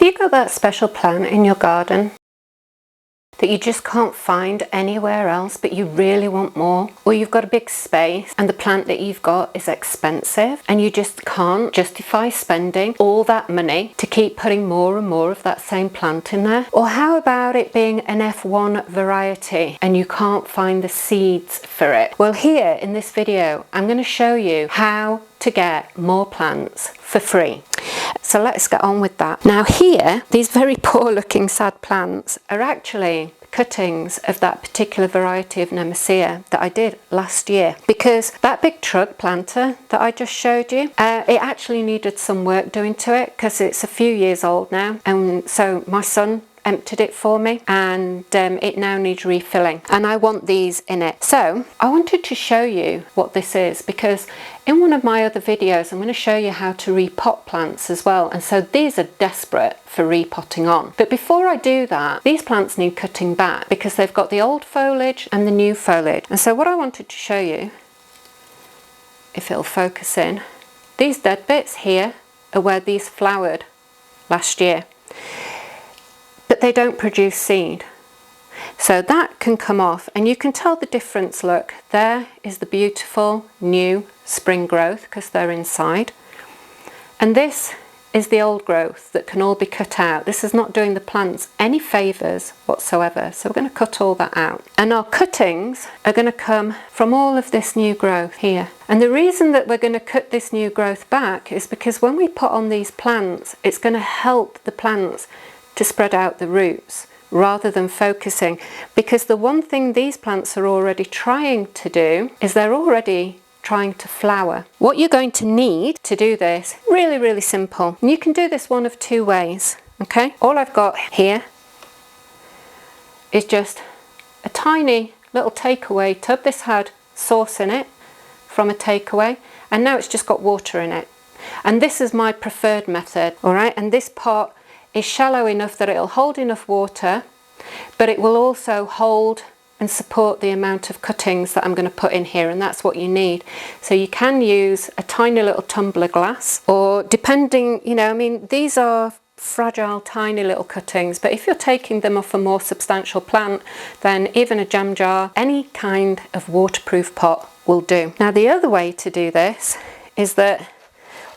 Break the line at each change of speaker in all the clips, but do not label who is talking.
Have you got that special plant in your garden that you just can't find anywhere else, but you really want more? Or you've got a big space and the plant that you've got is expensive and you just can't justify spending all that money to keep putting more and more of that same plant in there? Or how about it being an F1 variety and you can't find the seeds for it? Well, here in this video, I'm going to show you how to get more plants for free. So let's get on with that. Now here, these very poor looking sad plants are actually cuttings of that particular variety of Nemesia that I did last year, because that big trug planter that I just showed you, it actually needed some work doing to it because it's a few years old now, and so my son emptied it for me, and it now needs refilling, and I want these in it. So I wanted to show you what this is, because in one of my other videos I'm going to show you how to repot plants as well, and so these are desperate for repotting on. But before I do that, these plants need cutting back because they've got the old foliage and the new foliage. And so what I wanted to show you, if it'll focus in, these dead bits here are where these flowered last year, but they don't produce seed. So that can come off, and you can tell the difference. Look, there is the beautiful new spring growth because they're inside, and this is the old growth that can all be cut out. This is not doing the plants any favours whatsoever, so we're going to cut all that out. And our cuttings are going to come from all of this new growth here. And the reason that we're going to cut this new growth back is because when we put on these plants, it's going to help the plants to spread out the roots rather than focusing, because the one thing these plants are already trying to do is they're already trying to flower. What you're going to need to do this, really simple, and you can do this one of two ways. Okay, all I've got here is just a tiny little takeaway tub. This had sauce in it from a takeaway, and now it's just got water in it, and this is my preferred method. All right, and this pot is shallow enough that it'll hold enough water, but it will also hold and support the amount of cuttings that I'm going to put in here, and that's what you need. So you can use a tiny little tumbler glass, or depending, you know, I mean, these are fragile tiny little cuttings, but if you're taking them off a more substantial plant, then even a jam jar, any kind of waterproof pot will do. Now the other way to do this is that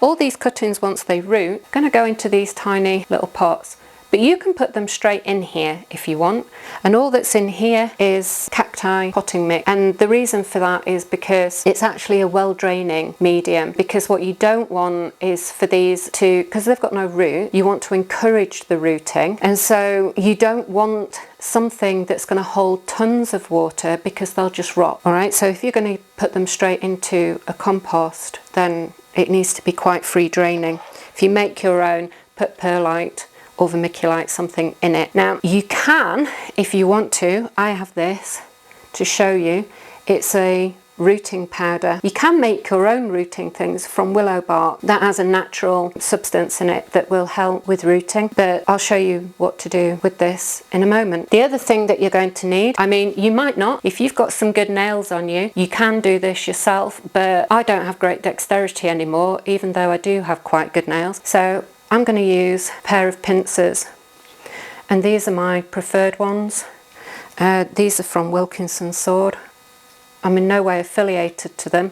all these cuttings, once they root, are going to go into these tiny little pots, but you can put them straight in here if you want, and all that's in here is cacti potting mix. And the reason for that is because it's actually a well draining medium, because what you don't want is for these to, because they've got no root, you want to encourage the rooting, and so you don't want something that's going to hold tons of water because they'll just rot. All right, so if you're going to put them straight into a compost, then it needs to be quite free draining. If you make your own, put perlite or vermiculite, something in it. Now you can, if you want to, I have this to show you. It's a rooting powder. You can make your own rooting things from willow bark that has a natural substance in it that will help with rooting, but I'll show you what to do with this in a moment. The other thing that you're going to need, I mean, you might not, if you've got some good nails on you, you can do this yourself, but I don't have great dexterity anymore, even though I do have quite good nails. So I'm going to use a pair of pincers, and these are my preferred ones. These are from Wilkinson Sword. I'm in no way affiliated to them.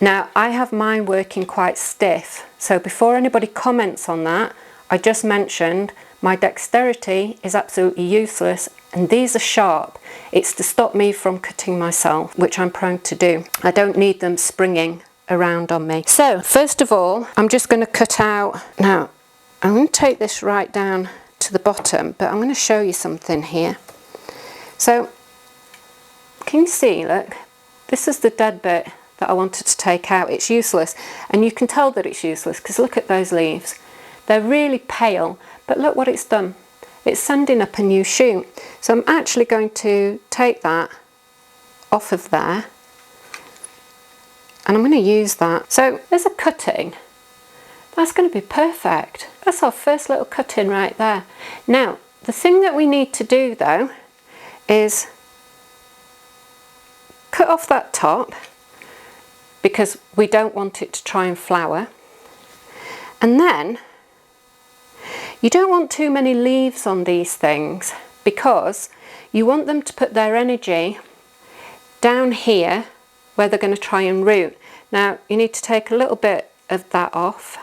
Now I have mine working quite stiff, so before anybody comments on that, I just mentioned my dexterity is absolutely useless, and these are sharp. It's to stop me from cutting myself, which I'm prone to do. I don't need them springing around on me. So first of all, I'm just going to cut out. Now I'm going to take this right down to the bottom, but I'm going to show you something here. So can you see, look, this is the dead bit that I wanted to take out. It's useless, and you can tell that it's useless because look at those leaves. They're really pale, but look what it's done. It's sending up a new shoot. So I'm actually going to take that off of there, and I'm going to use that. So there's a cutting. That's going to be perfect. That's our first little cutting right there. Now, the thing that we need to do though is cut off that top, because we don't want it to try and flower. And then You don't want too many leaves on these things because you want them to put their energy down here where they're going to try and root. Now you need to take a little bit of that off.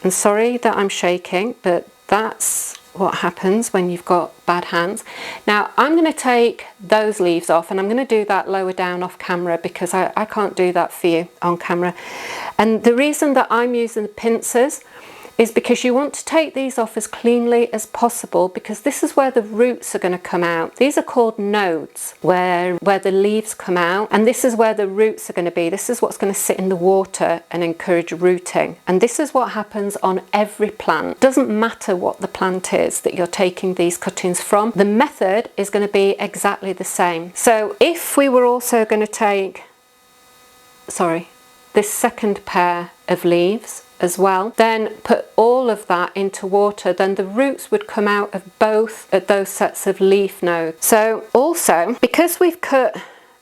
I'm sorry that I'm shaking, but that's what happens when you've got bad hands. Now I'm going to take those leaves off, and I'm going to do that lower down off camera because I can't do that for you on camera. And the reason that I'm using the pincers is because you want to take these off as cleanly as possible, because this is where the roots are going to come out. These are called nodes, where the leaves come out, and this is where the roots are going to be. This is what's going to sit in the water and encourage rooting. And this is what happens on every plant. Doesn't matter what the plant is that you're taking these cuttings from, the method is going to be exactly the same. So if we were also going to take, this second pair of leaves as well, then put all of that into water, then the roots would come out of both of those sets of leaf nodes. So also, because we've cut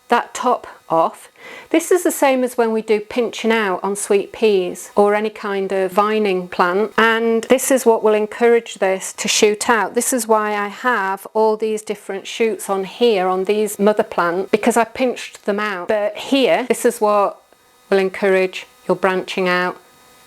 that top off, this is the same as when we do pinching out on sweet peas or any kind of vining plant, and this is what will encourage this to shoot out. This is why I have all these different shoots on here on these mother plants, because I pinched them out. But here, this is what will encourage your branching out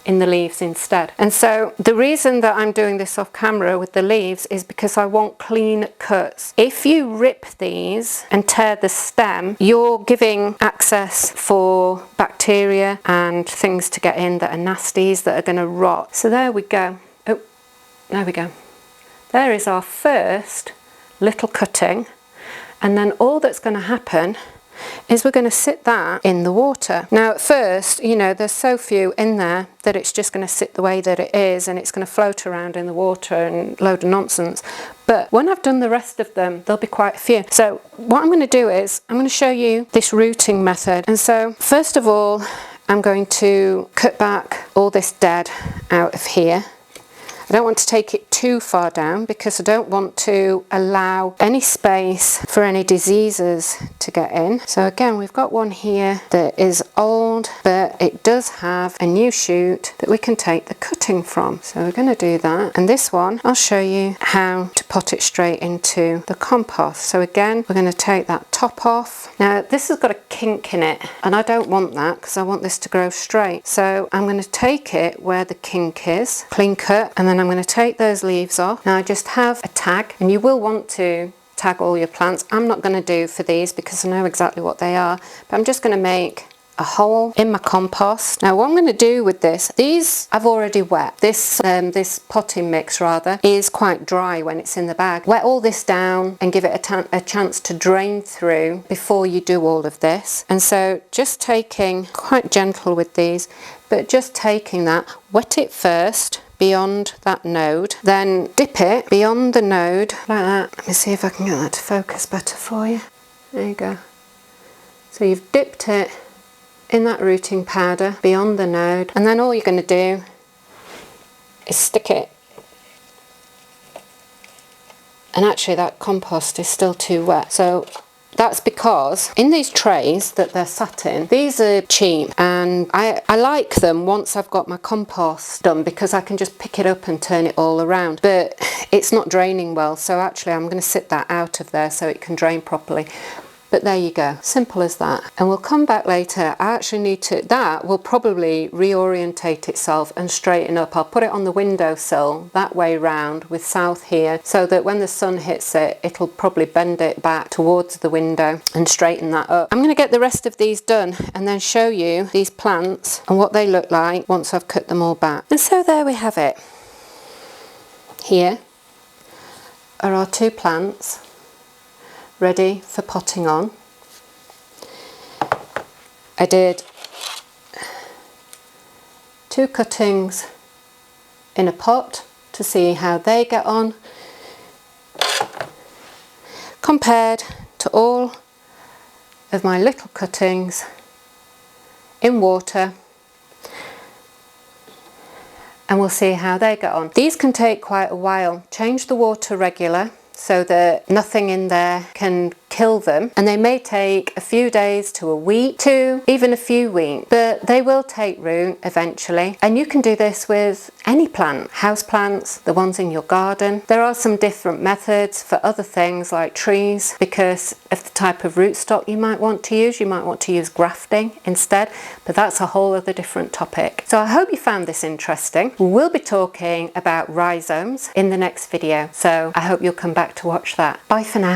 in the leaves instead. And so the reason that I'm doing this off camera with the leaves is because I want clean cuts. If you rip these and tear the stem, you're giving access for bacteria and things to get in that are nasties that are going to rot. So there we go. Oh, there we go. There is our first little cutting, and then all that's going to happen is we're going to sit that in the water. Now at first, you know, there's so few in there that it's just going to sit the way that it is, and it's going to float around in the water and load of nonsense. But when I've done the rest of them, there'll be quite a few. So what I'm going to do is I'm going to show you this rooting method. And so first of all, I'm going to cut back all this dead out of here. I don't want to take it too far down because I don't want to allow any space for any diseases to get in. So again, we've got one here that is old, but it does have a new shoot that we can take the cutting from. So we're going to do that. And this one, I'll show you how to pot it straight into the compost. So again, we're going to take that top off. Now this has got a kink in it, and I don't want that because I want this to grow straight. So I'm going to take it where the kink is, clean cut, and then I'm going to take those leaves off. Now I just have a tag, and you will want to tag all your plants. I'm not going to do for these because I know exactly what they are, but I'm just going to make a hole in my compost. Now what I'm going to do with this, these I've already wet. This potting mix rather is quite dry when it's in the bag. Wet all this down and give it a chance to drain through before you do all of this. And so just taking, quite gentle with these, but just taking that, wet it first beyond that node, then dip it beyond the node like that. Let me see if I can get that to focus better for you. There you go. So you've dipped it in that rooting powder beyond the node, and then all you're going to do is stick it. And actually that compost is still too wet, so that's because in these trays that they're sat in, these are cheap, and I like them once I've got my compost done because I can just pick it up and turn it all around, but it's not draining well, so actually I'm going to sit that out of there so it can drain properly. But there you go, simple as that. And we'll come back later. I actually need to, that will probably reorientate itself and straighten up. I'll put it on the windowsill that way round with south here, so that when the sun hits it, it'll probably bend it back towards the window and straighten that up. I'm going to get the rest of these done and then show you these plants and what they look like once I've cut them all back. And so there we have it. Here are our two plants ready for potting on. I did 2 cuttings in a pot to see how they get on, compared to all of my little cuttings in water, and we'll see how they get on. These can take quite a while. Change the water regular so that nothing in there can kill them, and they may take a few days to a week to even a few weeks, but they will take root eventually. And you can do this with any plant, house plants, the ones in your garden. There are some different methods for other things like trees because of the type of rootstock you might want to use. You might want to use grafting instead, but that's a whole other different topic. So I hope you found this interesting. We'll be talking about rhizomes in the next video, so I hope you'll come back to watch that. Bye for now.